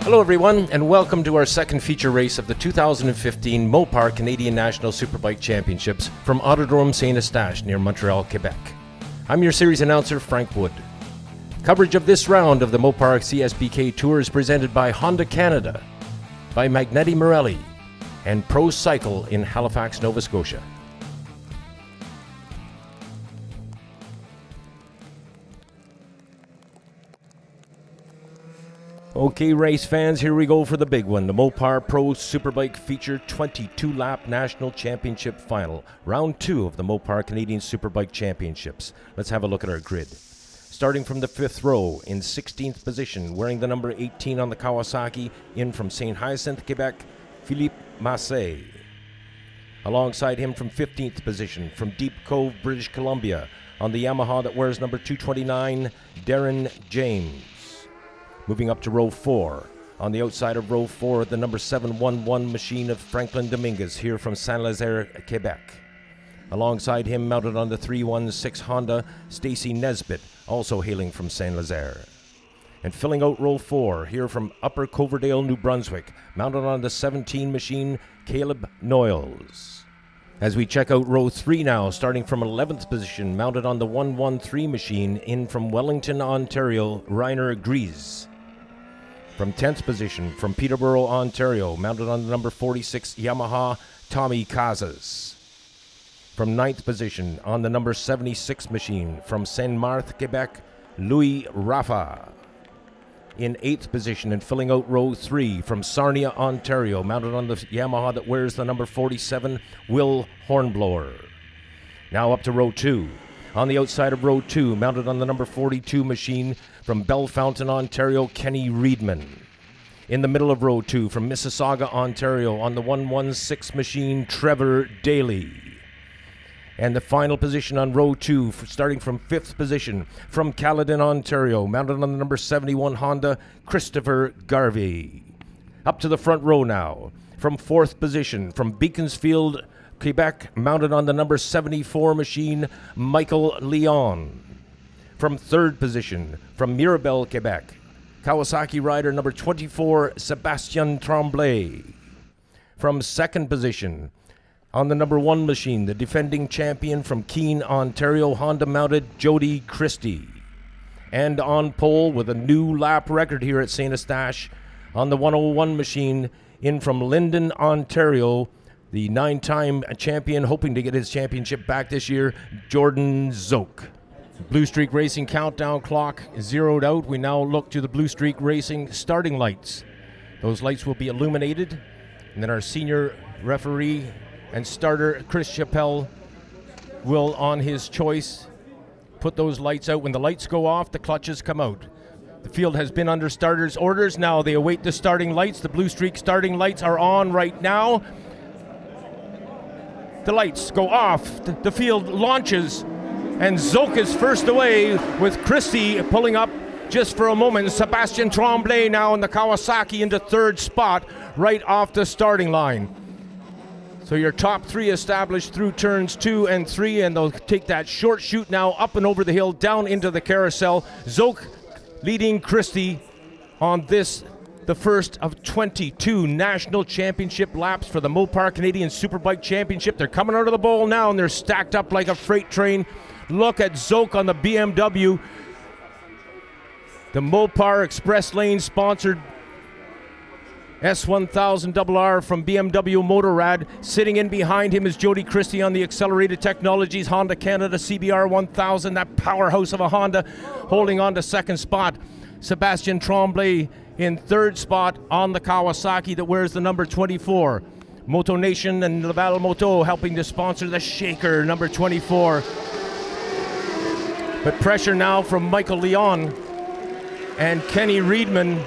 Hello everyone, and welcome to our second feature race of the 2015 Mopar Canadian National Superbike Championships from Autodrome Saint-Eustache near Montreal, Quebec. I'm your series announcer, Frank Wood. Coverage of this round of the Mopar CSBK Tour is presented by Honda Canada, by Magneti Marelli, and Pro Cycle in Halifax, Nova Scotia. Okay, race fans, here we go for the big one. The Mopar Pro Superbike Feature 22-lap National Championship Final. Round 2 of the Mopar Canadian Superbike Championships. Let's have a look at our grid. Starting from the 5th row, in 16th position, wearing the number 18 on the Kawasaki, in from Saint-Eustache, Quebec, Philippe Massé. Alongside him from 15th position, from Deep Cove, British Columbia, on the Yamaha that wears number 229, Darren James. Moving up to row 4. On the outside of row 4, the number 711 machine of Franklin Dominguez, here from Saint-Lazare, Quebec. Alongside him, mounted on the 316 Honda, Stacy Nesbitt, also hailing from Saint-Lazare. And filling out row 4, here from Upper Coverdale, New Brunswick, mounted on the 17 machine, Caleb Noyles. As we check out row 3 now, starting from 11th position, mounted on the 113 machine, in from Wellington, Ontario, Rainer Gries. From 10th position, from Peterborough, Ontario, mounted on the number 46 Yamaha, Tommy Casas. From 9th position, on the number 76 machine, from Saint-Marthe, Quebec, Louis Rafa. In 8th position and filling out row 3, from Sarnia, Ontario, mounted on the Yamaha that wears the number 47, Will Hornblower. Now up to row 2. On the outside of row 2, mounted on the number 42 machine, from Bellefontaine, Ontario, Kenny Reedman. In the middle of row 2, from Mississauga, Ontario, on the 116 machine, Trevor Daly. And the final position on row 2, starting from 5th position, from Caledon, Ontario, mounted on the number 71 Honda, Christopher Garvey. Up to the front row now, from 4th position, from Beaconsfield, Quebec, mounted on the number 74 machine, Michael Leon. From 3rd position, from Mirabel, Quebec, Kawasaki rider number 24, Sebastien Tremblay. From 2nd position, on the number 1 machine, the defending champion from Keene, Ontario, Honda-mounted Jodie Christie. And on pole with a new lap record here at Saint-Eustache, on the 101 machine, in from Linden, Ontario, the 9-time champion hoping to get his championship back this year, Jordan Szoke. Blue Streak Racing countdown clock zeroed out. We now look to the Blue Streak Racing starting lights. Those lights will be illuminated, and then our senior referee and starter, Chris Chappelle, will, on his choice, put those lights out. When the lights go off, the clutches come out. The field has been under starters' orders. Now they await the starting lights. The Blue Streak starting lights are on right now. The lights go off. The field launches. And Szoke is first away, with Christie pulling up just for a moment. Sebastien Tremblay now in the Kawasaki into 3rd spot, right off the starting line. So your top 3 established through turns 2 and 3, and they'll take that short shoot now up and over the hill, down into the carousel. Szoke leading Christie on this, the first of 22 national championship laps for the Mopar Canadian Superbike Championship. They're coming out of the bowl now, and they're stacked up like a freight train. Look at Szoke on the BMW. The Mopar Express Lane sponsored S1000RR from BMW Motorrad. Sitting in behind him is Jodie Christie on the Accelerated Technologies Honda Canada CBR 1000, that powerhouse of a Honda, holding on to 2nd spot. Sebastien Tremblay in 3rd spot on the Kawasaki that wears the number 24. Moto Nation and Laval Moto helping to sponsor the Shaker, number 24. But pressure now from Michael Leon and Kenny Reedman.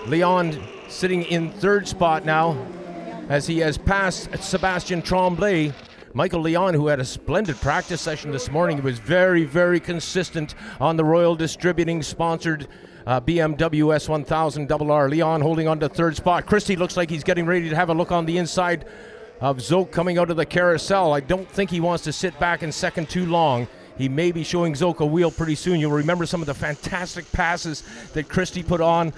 Leon sitting in 3rd spot now as he has passed Sebastien Tremblay. Michael Leon, who had a splendid practice session this morning, was very, very consistent on the Royal Distributing sponsored BMW S1000RR. Leon holding on to 3rd spot. Christie looks like he's getting ready to have a look on the inside of Szoke coming out of the carousel. I don't think he wants to sit back in 2nd too long. He may be showing Szoke a wheel pretty soon. You'll remember some of the fantastic passes that Christie put on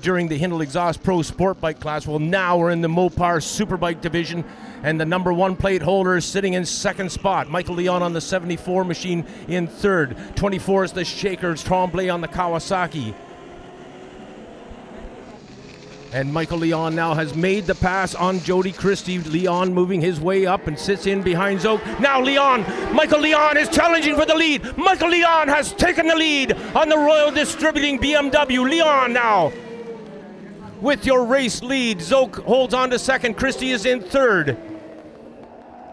during the Hindle Exhaust Pro Sport Bike class. Well, now we're in the Mopar Superbike division, and the number 1 plate holder is sitting in second spot. Michael Leon on the 74 machine in third. 24 is the Shaker, Tremblay on the Kawasaki. And Michael Leon now has made the pass on Jodie Christie. Leon moving his way up and sits in behind Szoke. Now Michael Leon is challenging for the lead. Michael Leon has taken the lead on the Royal Distributing BMW. Leon now with your race lead. Szoke holds on to second. Christie is in third.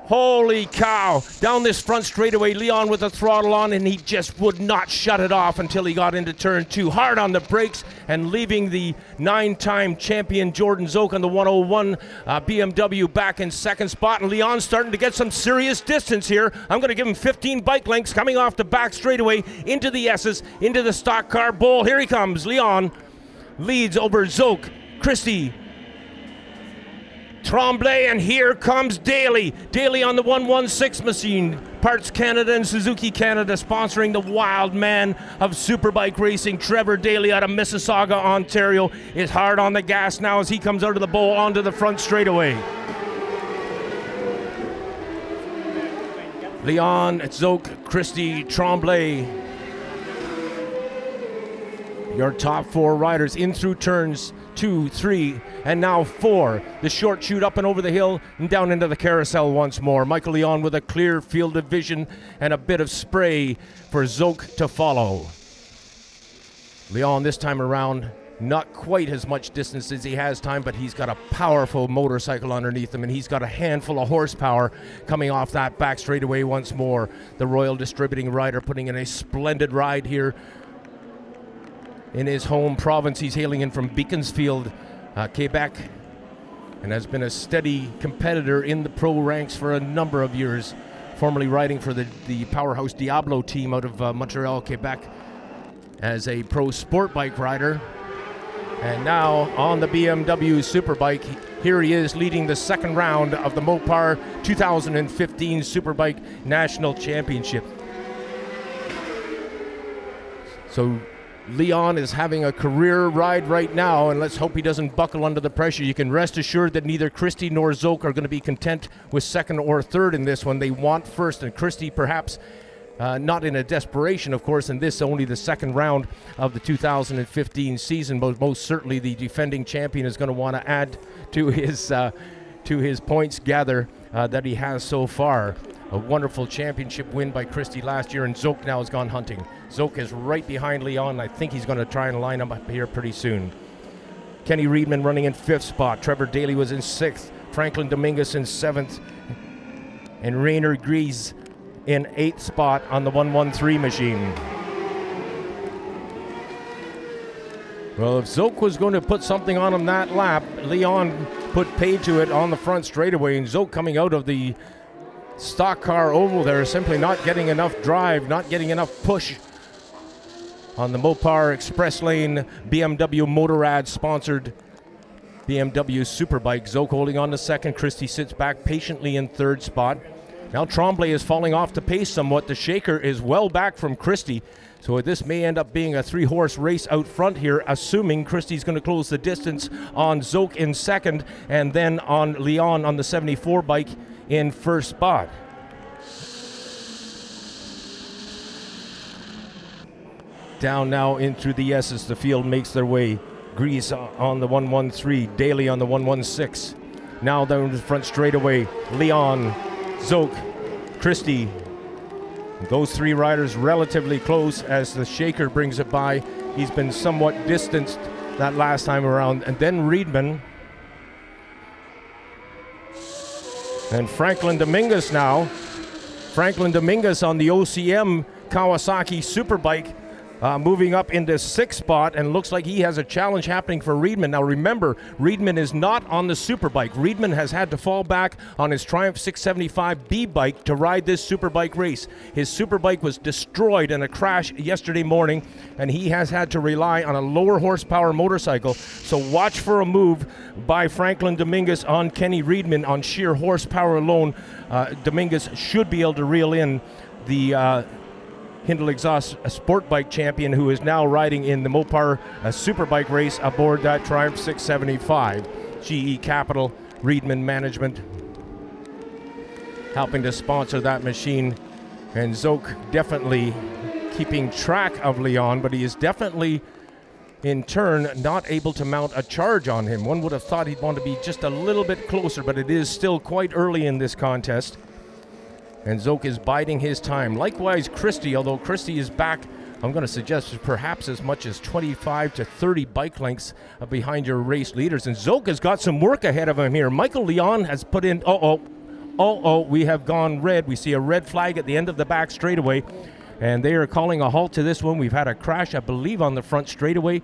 Holy cow. Down this front straightaway, Leon with the throttle on, and he just would not shut it off until he got into turn 2. Hard on the brakes and leaving the 9-time champion Jordan Szoke on the 101 BMW back in second spot. And Leon's starting to get some serious distance here. I'm going to give him 15 bike lengths coming off the back straightaway into the S's, into the stock car bowl. Here he comes. Leon leads over Szoke, Christie, Tremblay, and here comes Daly. Daly on the 116 machine. Parts Canada and Suzuki Canada sponsoring the wild man of Superbike racing. Trevor Daly out of Mississauga, Ontario, is hard on the gas now as he comes out of the bowl onto the front straightaway. Leon, Szoke, Christie, Tremblay. Your top 4 riders in through turns 2, 3, and now 4. The short chute up and over the hill and down into the carousel once more. Michael Leon with a clear field of vision and a bit of spray for Szoke to follow. Leon this time around, not quite as much distance as he has time, but he's got a powerful motorcycle underneath him, and he's got a handful of horsepower coming off that back straightaway once more. The Royal Distributing rider putting in a splendid ride here in his home province. He's hailing in from Beaconsfield, Quebec, and has been a steady competitor in the pro ranks for a number of years, formerly riding for the powerhouse Diablo team out of Montreal, Quebec, as a pro sport bike rider. And now on the BMW Superbike, here he is leading the second round of the Mopar 2015 Superbike National Championship. So Leon is having a career ride right now, and let's hope he doesn't buckle under the pressure. You can rest assured that neither Christie nor Szoke are going to be content with second or third in this one. They want first, and Christie perhaps not in a desperation, of course, and this only the second round of the 2015 season, but most certainly the defending champion is going to want to add to his points gather that he has so far. A wonderful championship win by Christie last year, and Szoke now has gone hunting. Szoke is right behind Leon. I think he's going to try and line him up here pretty soon. Kenny Reedman running in 5th spot. Trevor Daly was in 6th. Franklin Dominguez in 7th. And Rainer Gries in 8th spot on the 113 machine. Well, if Szoke was going to put something on him that lap, Leon put paid to it on the front straightaway, and Szoke coming out of the stock car oval there, simply not getting enough drive, not getting enough push on the Mopar Express Lane BMW Motorrad sponsored BMW Superbike. Szoke holding on to second. Christie sits back patiently in 3rd spot. Now Tremblay is falling off the pace somewhat. The Shaker is well back from Christie, so this may end up being a 3-horse race out front here, assuming Christie's going to close the distance on Szoke in 2nd, and then on Leon on the 74 bike in 1st spot. Down now in through the S's, the field makes their way. Gries on the 113, Daly on the 116. Now down the front straightaway, Leon, Szoke, Christie. Those 3 riders relatively close as the Shaker brings it by. He's been somewhat distanced that last time around. And then Reedman. And Franklin Dominguez now. Franklin Dominguez on the OCM Kawasaki Superbike, moving up into 6th spot, and looks like he has a challenge happening for Reedman. Now remember, Reedman is not on the Superbike. Reedman has had to fall back on his Triumph 675B bike to ride this Superbike race. His Superbike was destroyed in a crash yesterday morning, and he has had to rely on a lower horsepower motorcycle. So watch for a move by Franklin Dominguez on Kenny Reedman on sheer horsepower alone. Dominguez should be able to reel in the Hindle Exhaust sport bike champion, who is now riding in the Mopar Superbike Race aboard that Triumph 675. GE Capital, Reedman Management, helping to sponsor that machine. And Szoke definitely keeping track of Leon, but he is definitely, in turn, not able to mount a charge on him. One would have thought he'd want to be just a little bit closer, but it is still quite early in this contest. And Szoke is biding his time. Likewise, Christie, although Christie is back, I'm going to suggest perhaps as much as 25 to 30 bike lengths behind your race leaders. And Szoke has got some work ahead of him here. Michael Leon has put in, we have gone red. We see a red flag at the end of the back straightaway, and they are calling a halt to this one. We've had a crash, I believe, on the front straightaway.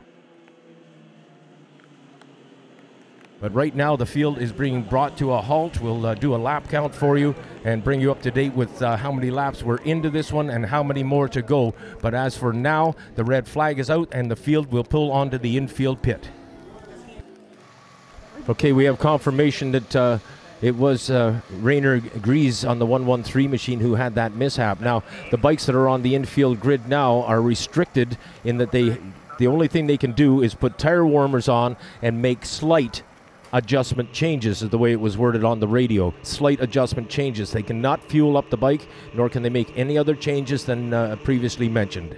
But right now the field is being brought to a halt. We'll do a lap count for you and bring you up to date with how many laps we're into this one and how many more to go. But as for now, the red flag is out and the field will pull onto the infield pit. Okay, we have confirmation that it was Rainer Gries on the 113 machine who had that mishap. Now, the bikes that are on the infield grid now are restricted in that the only thing they can do is put tire warmers on and make slight adjustment changes, is the way it was worded on the radio. Slight adjustment changes. They cannot fuel up the bike, nor can they make any other changes than previously mentioned.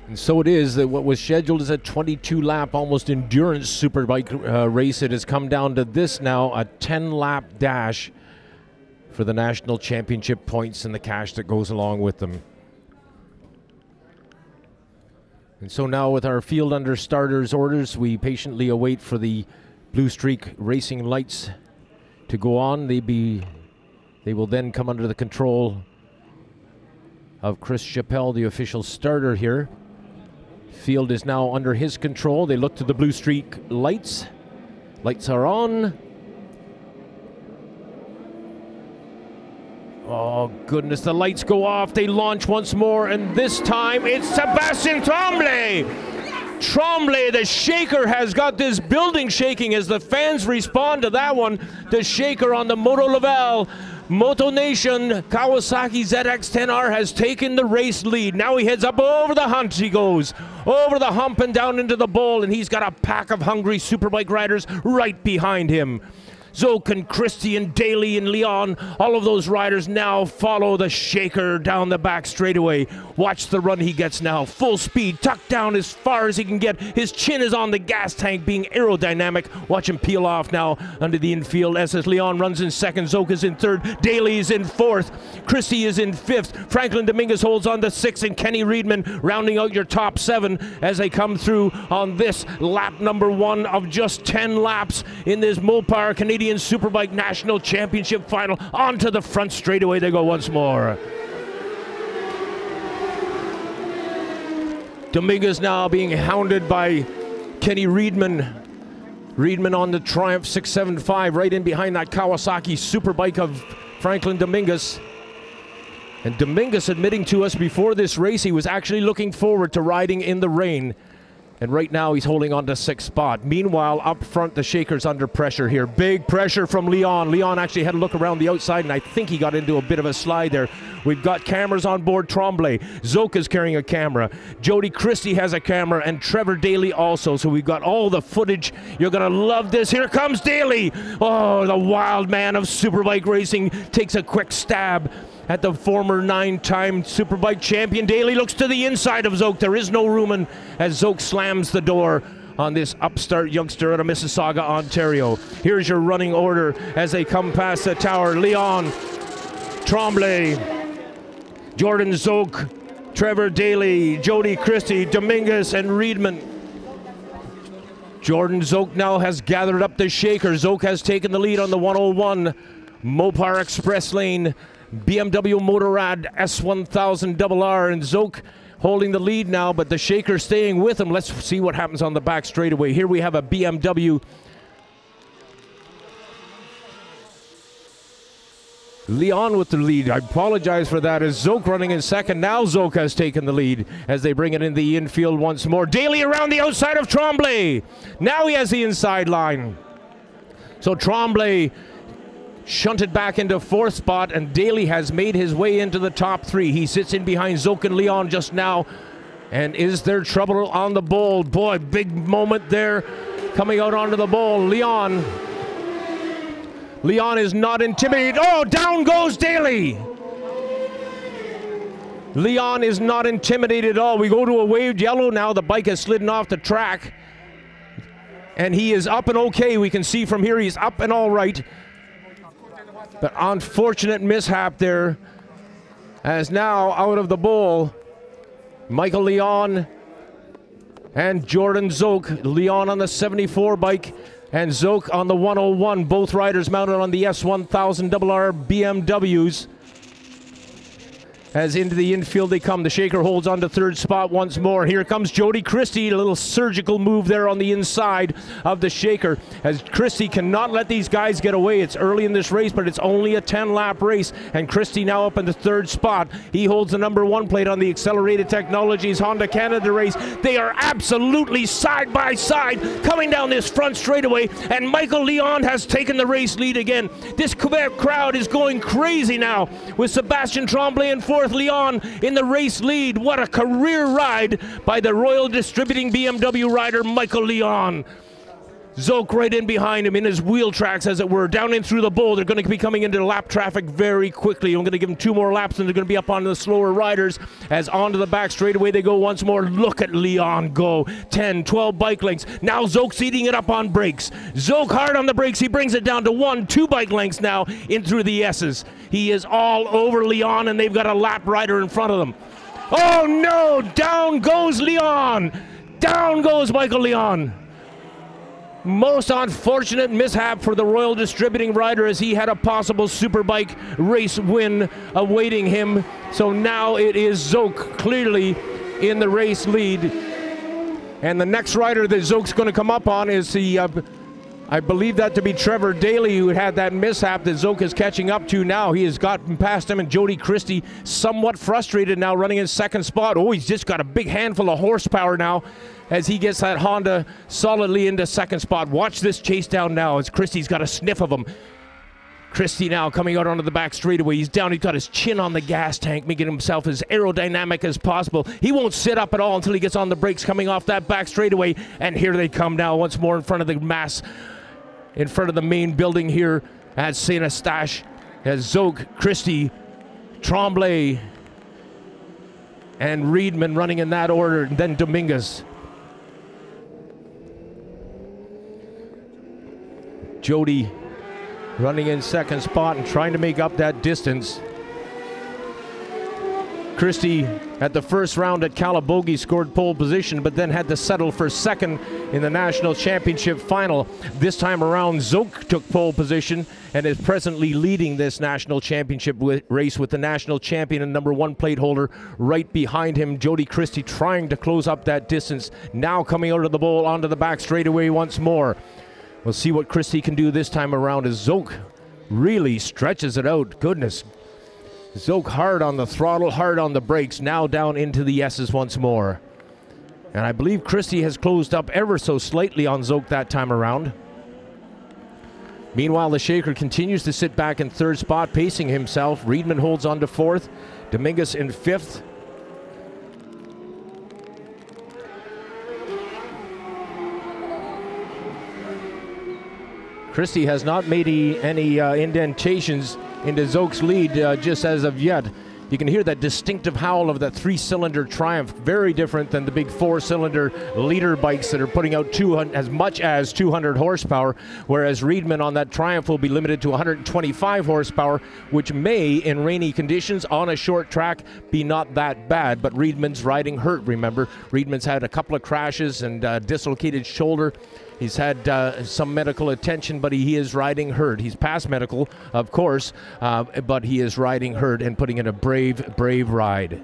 And so it is that what was scheduled as a 22-lap almost endurance superbike race, it has come down to this now, a 10-lap dash for the national championship points and the cash that goes along with them. And so now with our field under starters orders, we patiently await for the Blue Streak racing lights to go on. They will then come under the control of Chris Chappelle, the official starter here. Field is now under his control. They look to the Blue Streak lights. Lights are on. Oh, goodness, the lights go off. They launch once more, and this time it's Sebastien Tremblay. Tremblay, the shaker, has got this building shaking as the fans respond to that one. The shaker on the Moto Level. Moto Nation Kawasaki ZX-10R has taken the race lead. Now he heads up over the hump. He goes over the hump and down into the bowl, and he's got a pack of hungry superbike riders right behind him. Szoke and Christie and Daly and Leon, all of those riders now follow the shaker down the back straightaway. Watch the run he gets now. Full speed, tucked down as far as he can get. His chin is on the gas tank, being aerodynamic. Watch him peel off now under the infield as Leon runs in second. Szoke is in third. Daly is in fourth. Christie is in fifth. Franklin Dominguez holds on to sixth, and Kenny Reedman rounding out your top seven as they come through on this lap number one of just 10 laps in this Mopar Canadian Superbike National Championship final. Onto the front straightaway they go once more. Dominguez now being hounded by Kenny Reedman. Reedman on the Triumph 675 right in behind that Kawasaki Superbike of Franklin Dominguez. And Dominguez admitting to us before this race he was actually looking forward to riding in the rain. And right now he's holding on to sixth spot. Meanwhile, up front, the shaker's under pressure here. Big pressure from Leon. Leon actually had a look around the outside, and I think he got into a bit of a slide there. We've got cameras on board Tremblay. Szoke is carrying a camera. Jodie Christie has a camera, and Trevor Daly also. So we've got all the footage. You're going to love this. Here comes Daly. Oh, the wild man of superbike racing takes a quick stab at the former 9-time Superbike champion. Daly looks to the inside of Szoke. There is no room in as Szoke slams the door on this upstart youngster out of Mississauga, Ontario. Here's your running order as they come past the tower. Leon, Tremblay, Jordan Szoke, Trevor Daly, Jodie Christie, Dominguez, and Reedman. Jordan Szoke now has gathered up the shaker. Szoke has taken the lead on the 101 Mopar Express Lane BMW Motorrad S1000RR, and Szoke holding the lead now, but the shaker staying with him. Let's see what happens on the back straightaway. Here we have a BMW. Leon with the lead. I apologize for that as Szoke running in second. Now Szoke has taken the lead as they bring it in the infield once more. Daly around the outside of Tremblay. Now he has the inside line. So Tremblay shunted back into 4th spot, and Daly has made his way into the top 3. He sits in behind Szoke and Leon just now. And is there trouble on the bowl? Boy, big moment there coming out onto the bowl. Leon is not intimidated. Oh, down goes Daly. Leon is not intimidated at all. We go to a waved yellow now. The bike has slidden off the track. And he is up and okay. We can see from here he's up and all right. But unfortunate mishap there, as now out of the bowl, Michael Leon and Jordan Szoke. Leon on the 74 bike and Szoke on the 101. Both riders mounted on the S1000RR BMWs. As into the infield they come. The Shaker holds on to 3rd spot once more. Here comes Jodie Christie. A little surgical move there on the inside of the Shaker, as Christie cannot let these guys get away. It's early in this race, but it's only a 10-lap race, and Christie now up in the 3rd spot. He holds the number 1 plate on the Accelerated Technologies Honda Canada race. They are absolutely side by side coming down this front straightaway, and Michael Leon has taken the race lead again. This Quebec crowd is going crazy now with Sebastien Tremblay in 4th, Leon in the race lead. What a career ride by the Royal Distributing BMW rider Michael Leon. Szoke right in behind him in his wheel tracks, as it were, down in through the bowl. They're going to be coming into lap traffic very quickly. I'm going to give them 2 more laps, and they're going to be up on the slower riders. As onto the back straightaway they go once more. Look at Leon go. 10, 12 bike lengths. Now Zoke's eating it up on brakes. Szoke hard on the brakes. He brings it down to 1, 2 bike lengths now in through the S's. He is all over Leon, and they've got a lap rider in front of them. Oh no! Down goes Leon! Down goes Michael Leon! Most unfortunate mishap for the Royal Distributing rider, as he had a possible Superbike race win awaiting him. So now it is Szoke clearly in the race lead. And the next rider that Zoke's going to come up on is the, I believe that to be Trevor Daly, who had that mishap that Szoke is catching up to now. He has gotten past him, and Jodie Christie somewhat frustrated now, running in 2nd spot. Oh, he's just got a big handful of horsepower now, as he gets that Honda solidly into 2nd spot. Watch this chase down now, as Christie's got a sniff of him. Christie now coming out onto the back straightaway. He's down, he's got his chin on the gas tank, making himself as aerodynamic as possible. He won't sit up at all until he gets on the brakes coming off that back straightaway. And here they come now once more in front of the mass, in front of the main building here at Saint-Eustache, as Szoke, Christie, Tremblay, and Reedman running in that order, and then Dominguez. Jodie running in 2nd spot and trying to make up that distance. Christie at the first round at Calabogie scored pole position, but then had to settle for 2nd in the National Championship final. This time around, Szoke took pole position and is presently leading this National Championship race with the national champion and number 1 plate holder right behind him. Jodie Christie trying to close up that distance. Now coming out of the bowl onto the back straightaway once more. We'll see what Christie can do this time around, as Szoke really stretches it out. Goodness. Szoke hard on the throttle, hard on the brakes, now down into the S's once more. And I believe Christie has closed up ever so slightly on Szoke that time around. Meanwhile, the Shaker continues to sit back in 3rd spot, pacing himself. Reedman holds on to 4th. Dominguez in 5th. Christie has not made any indentations into Zoke's lead just as of yet. You can hear that distinctive howl of that 3-cylinder Triumph, very different than the big 4-cylinder leader bikes that are putting out as much as 200 horsepower, whereas Reedman on that Triumph will be limited to 125 horsepower, which may, in rainy conditions on a short track, be not that bad. But Reedman's riding hurt, remember. Reedman's had a couple of crashes and dislocated shoulder. He's had some medical attention, but he is riding hurt. He's past medical, of course, but he is riding hurt and putting in a brave ride.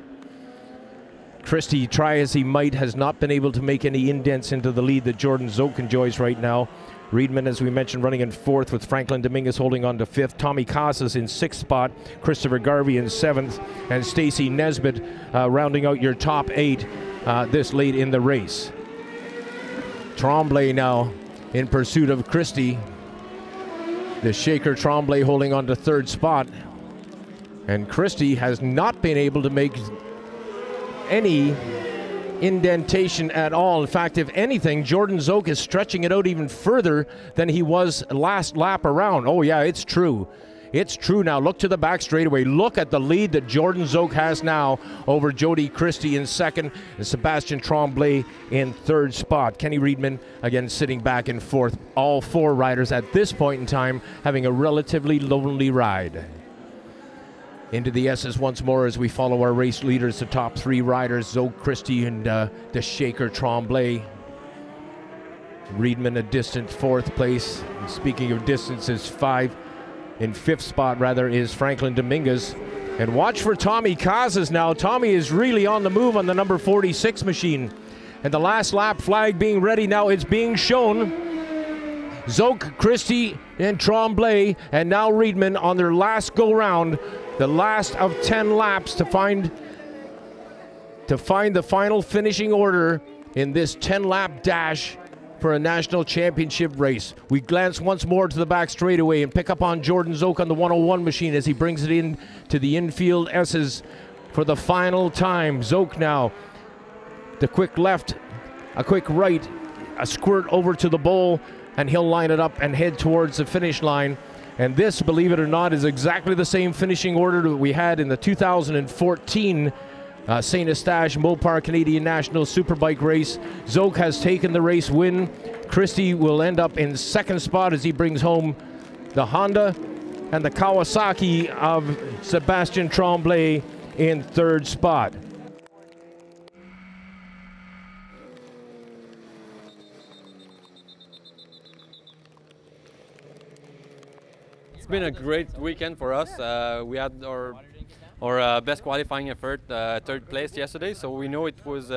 Christie, try as he might, has not been able to make any indents into the lead that Jordan Szoke enjoys right now. Reedman, as we mentioned, running in 4th, with Franklin Dominguez holding on to 5th. Tommy Casas in 6th spot. Christopher Garvey in 7th. And Stacy Nesbitt rounding out your top 8 this late in the race. Tremblay now in pursuit of Christie. The Shaker Tremblay holding on to third spot. And Christie has not been able to make any indentation at all. In fact, if anything, Jordan Szoke is stretching it out even further than he was last lap around. Oh yeah, it's true. It's true now. Look to the back straightaway. Look at the lead that Jordan Szoke has now over Jodie Christie in second and Sebastien Tremblay in third spot. Kenny Reedman again sitting back in fourth. All four riders at this point in time having a relatively lonely ride. Into the S's once more as we follow our race leaders, the top three riders, Szoke, Christie, and the Shaker Tremblay. Reedman a distant fourth place. And speaking of distances, in fifth spot rather is Franklin Dominguez. And watch for Tommy Casas now. Tommy is really on the move on the number 46 machine. And the last lap flag being ready now, it's being shown. Szoke, Christie, and Tremblay, and now Reedman on their last go round. The last of 10 laps to find the final finishing order in this 10-lap dash for a national championship race. We glance once more to the back straightaway and pick up on Jordan Szoke on the 101 machine as he brings it in to the infield S's for the final time. Szoke now, the quick left, a quick right, a squirt over to the bowl, and he'll line it up and head towards the finish line. And this, believe it or not, is exactly the same finishing order that we had in the 2014 Saint-Eustache Mopar Canadian National Superbike Race. Szoke has taken the race win. Christie will end up in second spot as he brings home the Honda and the Kawasaki of Sebastien Tremblay in third spot. It's been a great weekend for us. We had our best qualifying effort, third place yesterday, so we know it was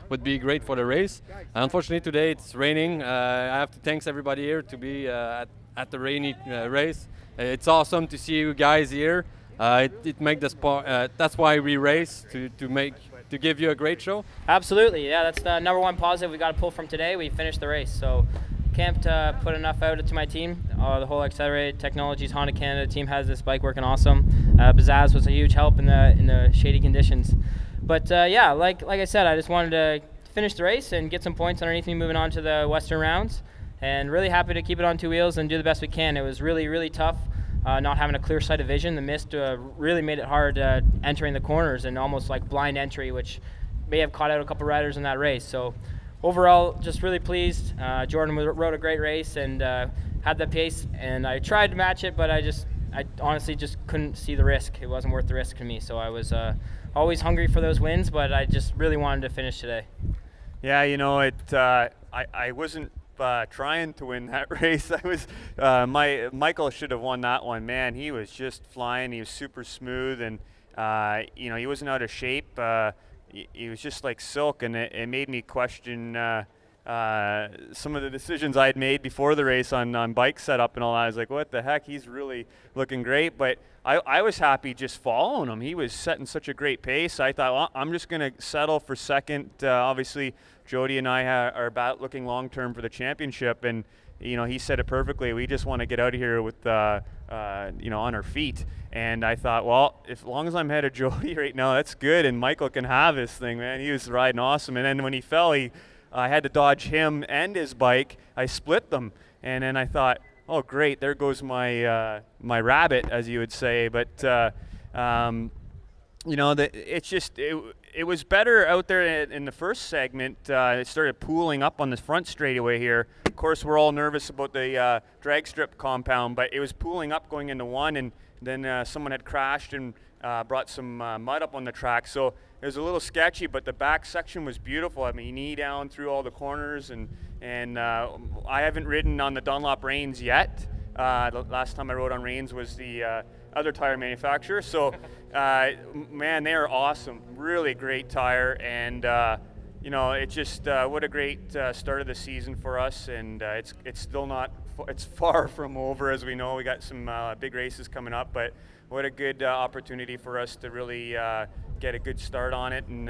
would be great for the race. Unfortunately today it's raining. I have to thank everybody here to be at the rainy race. It's awesome to see you guys here. It makes the sport. That's why we race to give you a great show. Absolutely, yeah. That's the number one positive we got to pull from today. We finished the race, so. Can't put enough out to my team. The whole Accelerated Technologies Honda Canada team has this bike working awesome. Bazaz was a huge help in the shady conditions. But yeah, like I said, I just wanted to finish the race and get some points underneath me moving on to the Western rounds. And really happy to keep it on two wheels and do the best we can. It was really, really tough not having a clear sight of vision. The mist really made it hard entering the corners and almost like blind entry, which may have caught out a couple riders in that race. So. Overall, just really pleased. Jordan rode a great race and had the pace, and I tried to match it, but I honestly just couldn't see the risk. It wasn't worth the risk to me, so I was always hungry for those wins, but I just really wanted to finish today. Yeah, you know, I wasn't trying to win that race. Michael should have won that one. Man, he was just flying. He was super smooth, and you know, he wasn't out of shape. He was just like silk, and it made me question some of the decisions I had made before the race on bike setup and all that. I was like, what the heck? He's really looking great. But I was happy just following him. He was setting such a great pace. I thought, well, I'm just going to settle for second. Obviously, Jodie and I are about looking long-term for the championship, and you know, he said it perfectly. We just want to get out of here with, you know, on our feet. And I thought, well, as long as I'm ahead of Jodie right now, that's good. And Michael can have his thing, man. He was riding awesome. And then when he fell, I had to dodge him and his bike. I split them. And then I thought, oh, great, there goes my my rabbit, as you would say. But you know, it was better out there in the first segment. It started pooling up on the front straightaway here. Of course, we're all nervous about the drag strip compound, but it was pooling up going into one, and then someone had crashed and brought some mud up on the track. So it was a little sketchy, but the back section was beautiful. I mean, knee down through all the corners, and I haven't ridden on the Dunlop Reigns yet. The last time I rode on Reigns was the other tire manufacturer. So, man, they are awesome. Really great tire, and you know, it's just what a great start of the season for us. And it's still not. It's far from over, as we know. We got some big races coming up, but what a good opportunity for us to really get a good start on it. And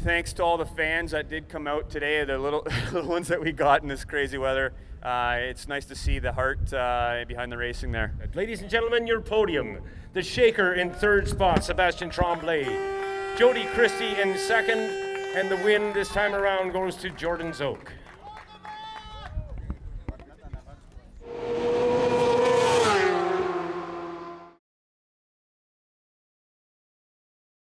thanks to all the fans that did come out today, the little ones that we got in this crazy weather. It's nice to see the heart behind the racing there. Ladies and gentlemen, your podium. The shaker in third spot, Sebastien Tremblay. Jodie Christie in second, and the win this time around goes to Jordan Szoke.